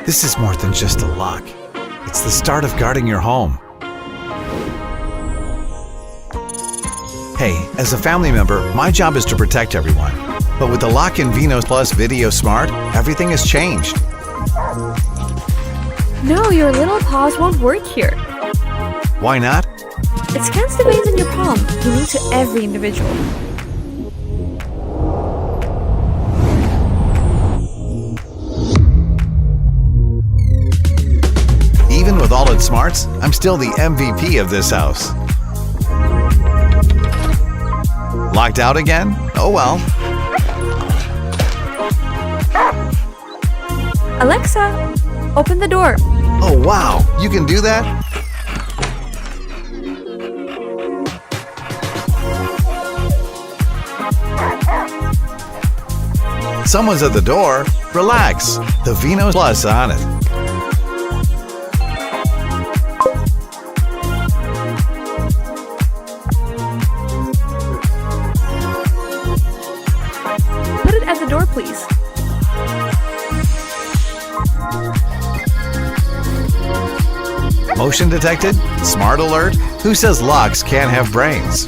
This is more than just a lock. It's the start of guarding your home. Hey, as a family member, my job is to protect everyone. But with the Lockin Veno Plus Video Smart, everything has changed. No, your little paws won't work here. Why not? It scans the veins in your palm, unique to every individual. Even with all its smarts, I'm still the MVP of this house. Locked out again? Oh well. Alexa, open the door. Oh wow, you can do that? Someone's at the door. Relax. The Veno Plus on it. Put it at the door, please. Motion detected? Smart alert? Who says locks can't have brains?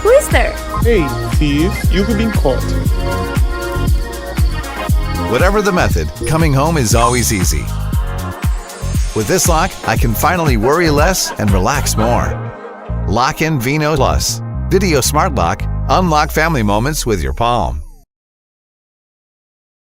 Who is there? Hey, thief, you've been caught. Whatever the method, coming home is always easy. With this lock, I can finally worry less and relax more. Lockin Veno Plus. Video Smart Lock. Unlock family moments with your palm.